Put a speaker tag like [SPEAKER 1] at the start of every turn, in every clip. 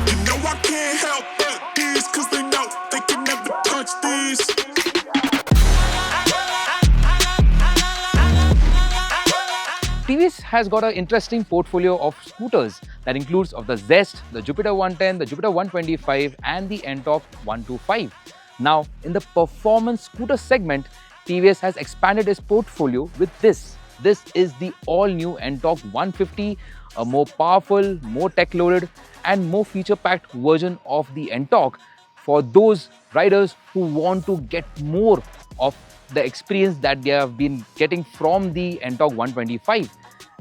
[SPEAKER 1] You know I can't help these, cause they know they can never touch these.
[SPEAKER 2] TVS has got an interesting portfolio of scooters that includes of the Zest, the Jupiter 110, the Jupiter 125 and the Ntorq 125. Now, in the performance scooter segment, TVS has expanded its portfolio with this. This is the all-new Ntorq 150, a more powerful, more tech-loaded and more feature-packed version of the Ntorq for those riders who want to get more of the experience that they have been getting from the Ntorq 125.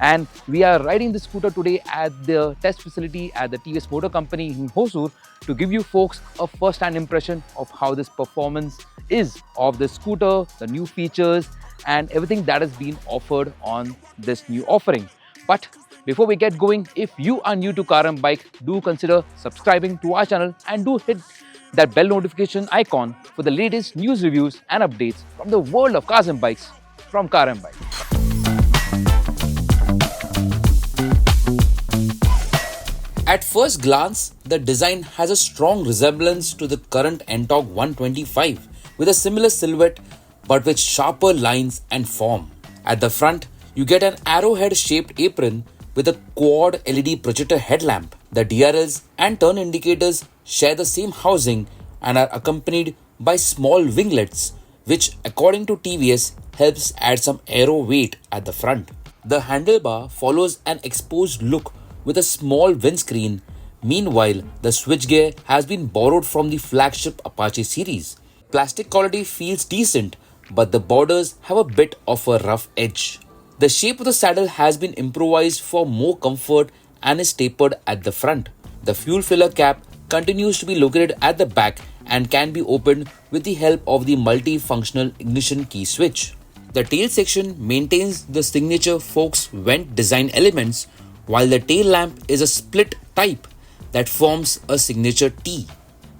[SPEAKER 2] And we are riding the scooter today at the test facility at the TVS Motor Company in Hosur to give you folks a first-hand impression of how this performance is of the scooter, the new features and everything that has been offered on this new offering. But before we get going, if you are new to Car and Bike, do consider subscribing to our channel and do hit that bell notification icon for the latest news reviews and updates from the world of cars and bikes from Car and Bike.
[SPEAKER 3] At first glance, the design has a strong resemblance to the current Ntorq 125 with a similar silhouette but with sharper lines and form. At the front, you get an arrowhead-shaped apron with a quad LED projector headlamp. The DRLs and turn indicators share the same housing and are accompanied by small winglets, which according to TVS helps add some aero weight at the front. The handlebar follows an exposed look with a small windscreen. Meanwhile, the switchgear has been borrowed from the flagship Apache series. Plastic quality feels decent, but the borders have a bit of a rough edge. The shape of the saddle has been improvised for more comfort and is tapered at the front. The fuel filler cap continues to be located at the back and can be opened with the help of the multi-functional ignition key switch. The tail section maintains the signature forks vent design elements, while the tail lamp is a split type that forms a signature T.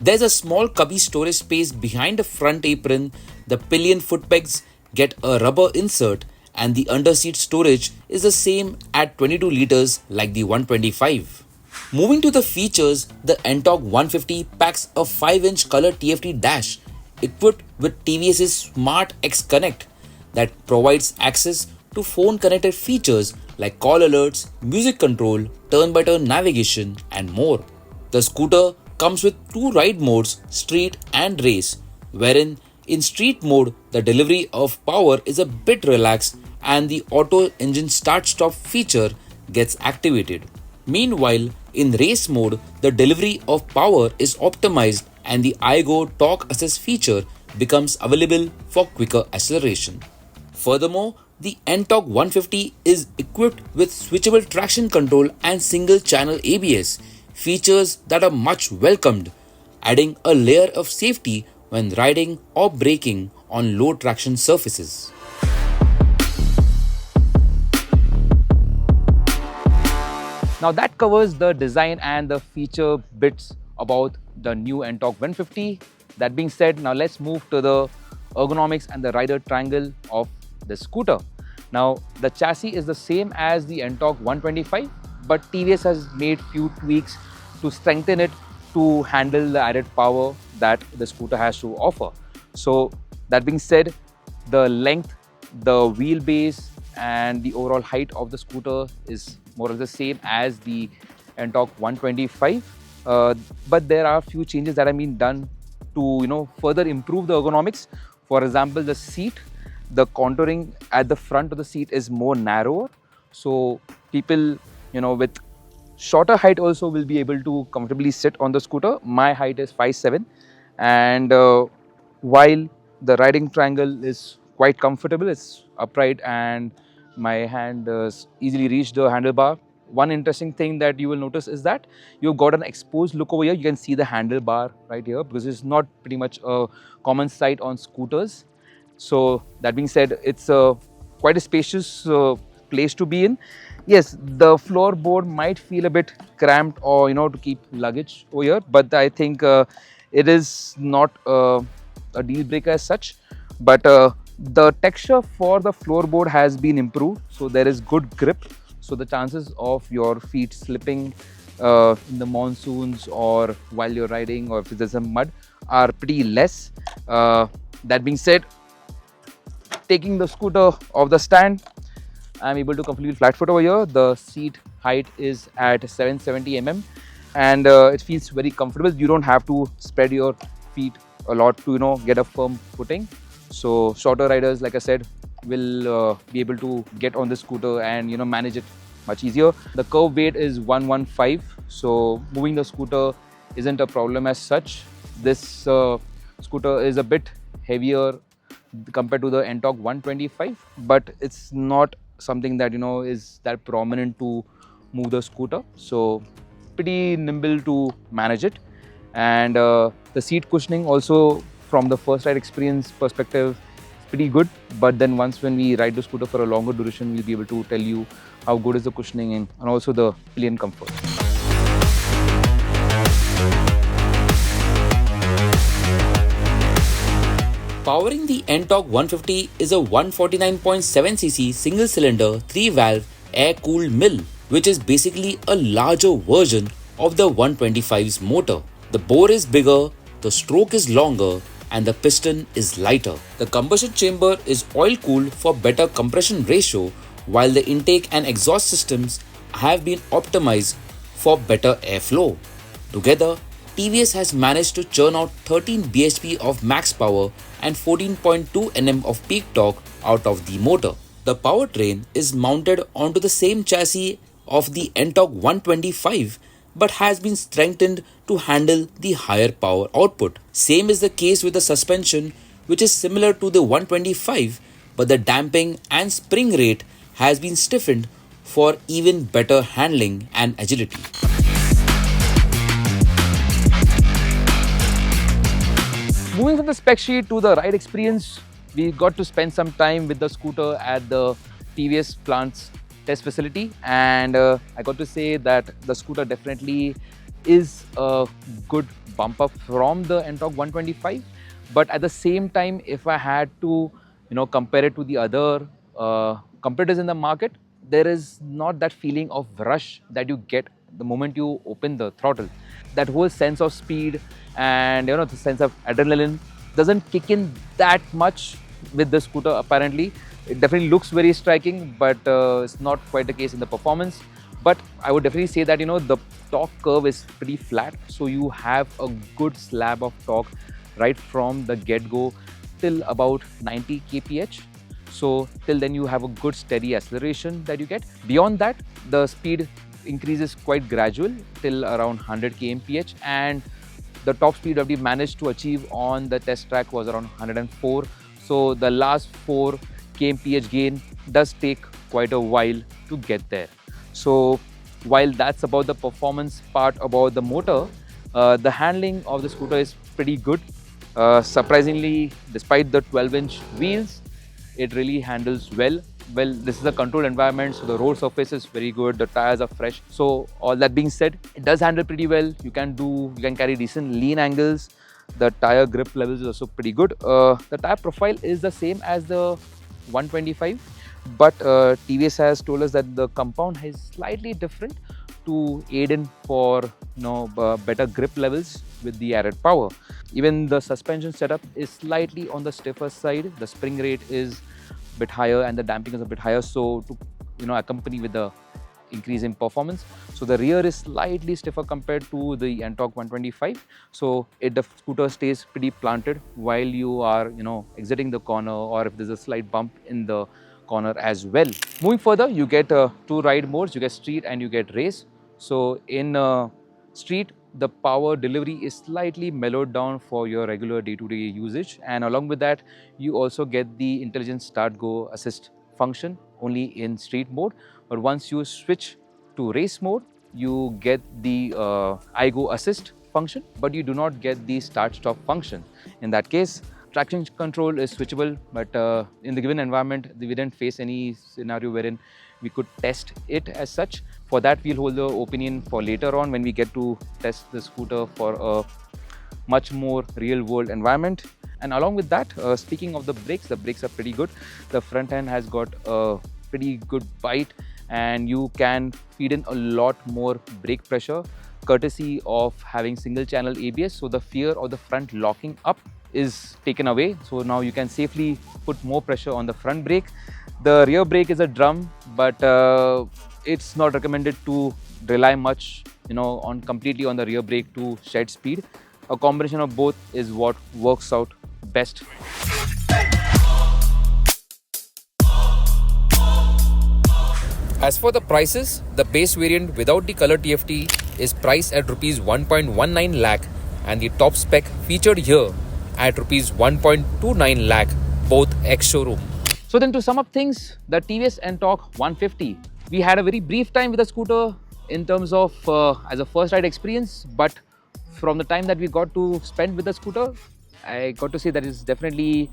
[SPEAKER 3] There's a small cubby storage space behind the front apron. The pillion foot pegs get a rubber insert and the underseat storage is the same at 22 liters like the 125. Moving to the features, the Ntorq 150 packs a 5-inch color TFT dash equipped with TVS's Smart X Connect that provides access to phone-connected features like call alerts, music control, turn-by-turn navigation, and more. The scooter comes with two ride modes, street and race, wherein in street mode, the delivery of power is a bit relaxed and the auto engine start-stop feature gets activated. Meanwhile, in race mode, the delivery of power is optimized and the iGo torque assist feature becomes available for quicker acceleration. Furthermore, the Ntorq 150 is equipped with switchable traction control and single-channel ABS, features that are much welcomed, adding a layer of safety when riding or braking on low traction surfaces.
[SPEAKER 2] Now that covers the design and the feature bits about the new Ntorq 150. That being said, now let's move to the ergonomics and the rider triangle of the scooter. Now the chassis is the same as the Ntorq 125, but TVS has made few tweaks to strengthen it to handle the added power that the scooter has to offer. So that being said, the length, the wheelbase and the overall height of the scooter is more or less the same as the Ntorq 125. But there are a few changes that have been done to further improve the ergonomics. For example, the seat, the contouring at the front of the seat is more narrower, so people with shorter height also will be able to comfortably sit on the scooter. My height is 5'7", and while the riding triangle is quite comfortable, it's upright and my hand easily reach the handlebar. One interesting thing that you will notice is that you've got an exposed look over here. You can see the handlebar right here because it's not pretty much a common sight on scooters. So that being said, it's quite a spacious place to be in. Yes, the floorboard might feel a bit cramped or to keep luggage over here, but I think it is not a deal breaker as such. But the texture for the floorboard has been improved, so there is good grip. So the chances of your feet slipping in the monsoons or while you're riding or if there's some mud are pretty less. That being said, taking the scooter off the stand, I'm able to completely flat foot over here. The seat height is at 770 and it feels very comfortable. You don't have to spread your feet a lot to get a firm footing. So shorter riders, like I said, will be able to get on the scooter and manage it much easier. The curb weight is 115, so moving the scooter isn't a problem as such. This scooter is a bit heavier compared to the Ntorq 125, but it's not something that is that prominent to move the scooter. So pretty nimble to manage it. And the seat cushioning also, from the first ride experience perspective, is pretty good. But then once when we ride the scooter for a longer duration, we'll be able to tell you how good is the cushioning and also the pillion comfort.
[SPEAKER 3] Powering the Ntorq 150 is a 149.7cc single-cylinder 3-valve air-cooled mill, which is basically a larger version of the 125's motor. The bore is bigger, the stroke is longer, and the piston is lighter. The combustion chamber is oil-cooled for better compression ratio, while the intake and exhaust systems have been optimized for better airflow. Together, TVS has managed to churn out 13 bhp of max power and 14.2 Nm of peak torque out of the motor. The powertrain is mounted onto the same chassis of the Ntorq 125 but has been strengthened to handle the higher power output. Same is the case with the suspension, which is similar to the 125, but the damping and spring rate has been stiffened for even better handling and agility.
[SPEAKER 2] Moving from the spec sheet to the ride experience, we got to spend some time with the scooter at the TVS plant's test facility, and I got to say that the scooter definitely is a good bump up from the Ntorq 125. But at the same time, if I had to compare it to the other competitors in the market, there is not that feeling of rush that you get the moment you open the throttle. That whole sense of speed and the sense of adrenaline doesn't kick in that much with the scooter apparently. It definitely looks very striking, but it's not quite the case in the performance. But I would definitely say that the torque curve is pretty flat, so you have a good slab of torque right from the get-go till about 90 kph. So till then you have a good steady acceleration that you get. Beyond that, the speed increases quite gradual till around 100 kmph, and the top speed that we managed to achieve on the test track was around 104. So the last 4 kmph gain does take quite a while to get there. So while that's about the performance part about the motor, the handling of the scooter is pretty good. Surprisingly, despite the 12-inch wheels, it really handles well. Well, this is a controlled environment, so the road surface is very good, the tires are fresh. So all that being said, it does handle pretty well. You can carry decent lean angles. The tire grip levels is also pretty good. The tire profile is the same as the 125, but TVS has told us that the compound is slightly different to aid in for better grip levels with the added power. Even the suspension setup is slightly on the stiffer side. The spring rate is a bit higher and the damping is a bit higher, so to accompany with the increase in performance. So the rear is slightly stiffer compared to the Ntorq 125. So the scooter stays pretty planted while you are exiting the corner, or if there's a slight bump in the corner as well. Moving further, you get 2 ride modes. You get street and you get race. So in street, the power delivery is slightly mellowed down for your regular day-to-day usage, and along with that, you also get the intelligent start-go assist function only in street mode. But once you switch to race mode, you get the iGo assist function, but you do not get the start-stop function. In that case, traction control is switchable, but in the given environment, we didn't face any scenario wherein we could test it as such. For that, we'll hold the opinion for later on when we get to test the scooter for a much more real-world environment. And along with that, speaking of the brakes are pretty good. The front end has got a pretty good bite, and you can feed in a lot more brake pressure courtesy of having single channel ABS. So the fear of the front locking up is taken away. So now you can safely put more pressure on the front brake. The rear brake is a drum, but it's not recommended to rely much, on completely on the rear brake to shed speed. A combination of both is what works out best.
[SPEAKER 3] As for the prices, the base variant without the color TFT is priced at Rs 1.19 lakh and the top spec featured here at Rs 1.29 lakh, both ex-showroom.
[SPEAKER 2] So then to sum up things, the TVS Ntorq 150, we had a very brief time with the scooter in terms of as a first ride experience, but from the time that we got to spend with the scooter, I got to say that it's definitely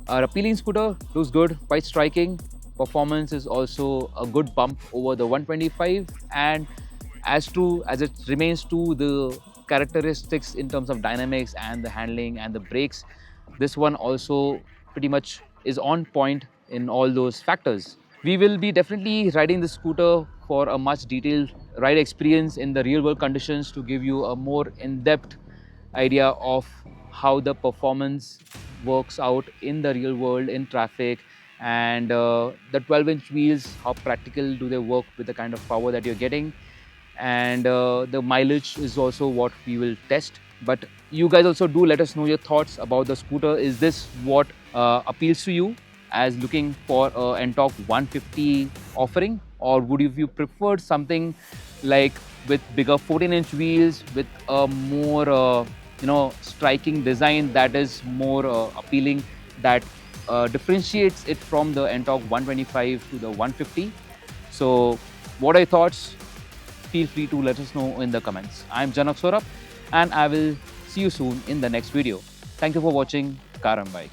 [SPEAKER 2] an appealing scooter, looks good, quite striking. Performance is also a good bump over the 125, and as true as it remains to the characteristics in terms of dynamics and the handling and the brakes, this one also pretty much is on point in all those factors. We will be definitely riding the scooter for a much detailed ride experience in the real world conditions to give you a more in-depth idea of how the performance works out in the real world in traffic, and the 12-inch wheels, how practical do they work with the kind of power that you're getting, and the mileage is also what we will test. But you guys also do let us know your thoughts about the scooter. Is this what appeals to you as looking for a Ntorq 150 offering, or would you preferred something like with bigger 14-inch wheels with a more striking design that is more appealing, that differentiates it from the Ntorq 125 to the 150? So what are your thoughts? Feel free to let us know in the comments. I'm Janak Sorap and I will see you soon in the next video. Thank you for watching Car and Bike.